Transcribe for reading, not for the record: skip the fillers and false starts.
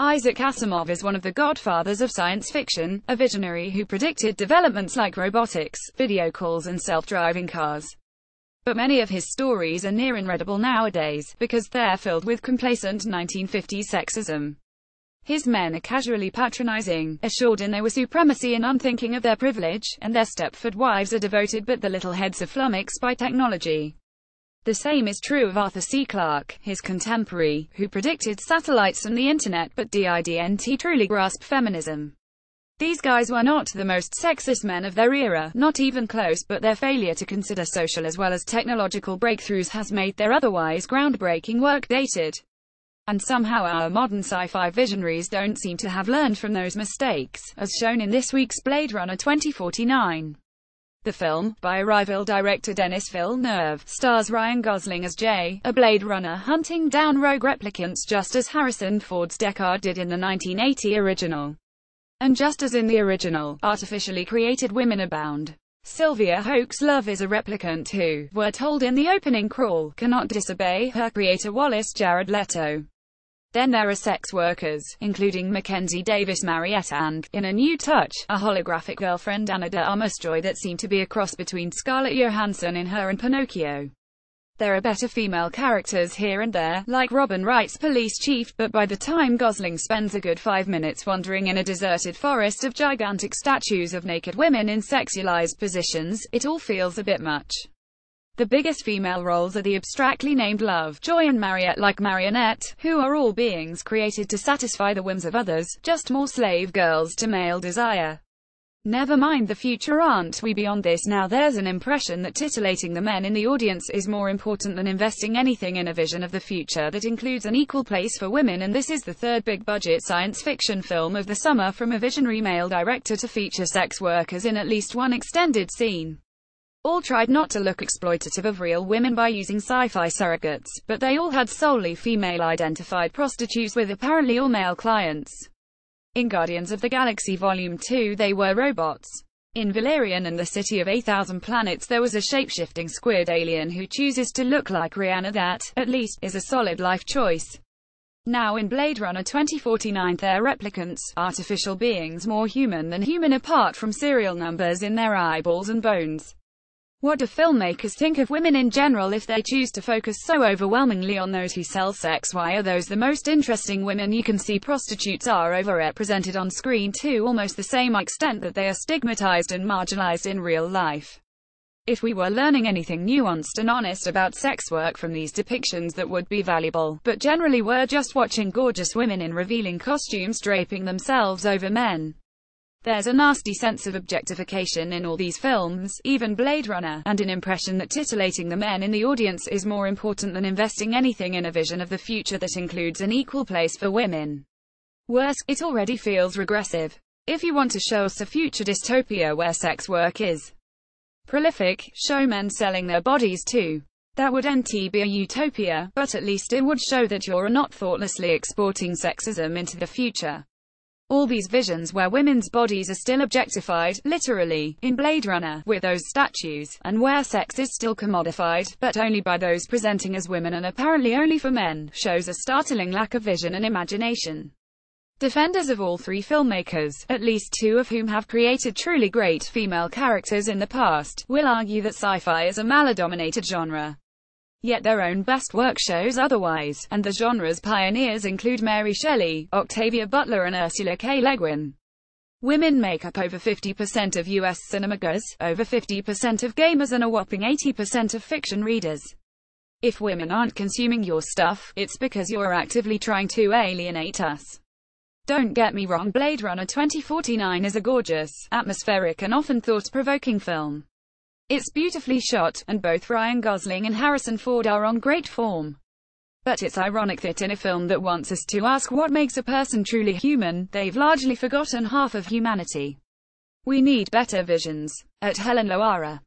Isaac Asimov is one of the godfathers of science fiction, a visionary who predicted developments like robotics, video calls and self-driving cars. But many of his stories are near unreadable nowadays, because they're filled with complacent 1950s sexism. His men are casually patronizing, assured in their supremacy and unthinking of their privilege, and their Stepford wives are devoted but the little heads are flummoxed by technology. The same is true of Arthur C. Clarke, his contemporary, who predicted satellites and the internet but didn't truly grasp feminism. These guys were not the most sexist men of their era, not even close, but their failure to consider social as well as technological breakthroughs has made their otherwise groundbreaking work dated. And somehow our modern sci-fi visionaries don't seem to have learned from those mistakes, as shown in this week's Blade Runner 2049. The film, by rival director Denis Villeneuve, stars Ryan Gosling as Jay, a Blade Runner hunting down rogue replicants just as Harrison Ford's Deckard did in the 1980 original. And just as in the original, artificially created women abound. Sylvia, Hoek's love, is a replicant who, we're told in the opening crawl, cannot disobey her creator Wallace Jared Leto. Then there are sex workers, including Mackenzie Davis Mariette and, in a new touch, a holographic girlfriend Ana de Armas Joi that seem to be a cross between Scarlett Johanssen in Her and Pinocchio. There are better female characters here and there, like Robin Wright's police chief, but by the time Gosling spends a good 5 minutes wandering in a deserted forest of gigantic statues of naked women in sexualized positions, it all feels a bit much. The biggest female roles are the abstractly named Love, Joy and Mariette-like marionette, who are all beings created to satisfy the whims of others, just more slave girls to male desire. Never mind the future, aren't we beyond this now? There's an impression that titillating the men in the audience is more important than investing anything in a vision of the future that includes an equal place for women, and this is the third big-budget science fiction film of the summer from a visionary male director to feature sex workers in at least one extended scene. All tried not to look exploitative of real women by using sci-fi surrogates, but they all had solely female-identified prostitutes with apparently all male clients. In Guardians of the Galaxy Volume 2 they were robots. In Valerian and the City of 8,000 Planets there was a shape-shifting squid alien who chooses to look like Rihanna. That, at least, is a solid life choice. Now in Blade Runner 2049 they're replicants, artificial beings more human than human apart from serial numbers in their eyeballs and bones. What do filmmakers think of women in general if they choose to focus so overwhelmingly on those who sell sex? Why are those the most interesting women you can see? Prostitutes are overrepresented on screen to almost the same extent that they are stigmatized and marginalized in real life. If we were learning anything nuanced and honest about sex work from these depictions, that would be valuable, but generally we're just watching gorgeous women in revealing costumes draping themselves over men. There's a nasty sense of objectification in all these films, even Blade Runner, and an impression that titillating the men in the audience is more important than investing anything in a vision of the future that includes an equal place for women. Worse, it already feels regressive. If you want to show us a future dystopia where sex work is prolific, show men selling their bodies too. That wouldn't be a utopia, but at least it would show that you're not thoughtlessly exporting sexism into the future. All these visions where women's bodies are still objectified, literally, in Blade Runner, with those statues, and where sex is still commodified, but only by those presenting as women and apparently only for men, shows a startling lack of vision and imagination. Defenders of all three filmmakers, at least two of whom have created truly great female characters in the past, will argue that sci-fi is a male-dominated genre. Yet their own best work shows otherwise, and the genre's pioneers include Mary Shelley, Octavia Butler and Ursula K. Le Guin. Women make up over 50% of US cinemagoers, over 50% of gamers and a whopping 80% of fiction readers. If women aren't consuming your stuff, it's because you're actively trying to alienate us. Don't get me wrong, Blade Runner 2049 is a gorgeous, atmospheric and often thought-provoking film. It's beautifully shot, and both Ryan Gosling and Harrison Ford are on great form. But it's ironic that in a film that wants us to ask what makes a person truly human, they've largely forgotten half of humanity. We need better visions. At Helen Loara.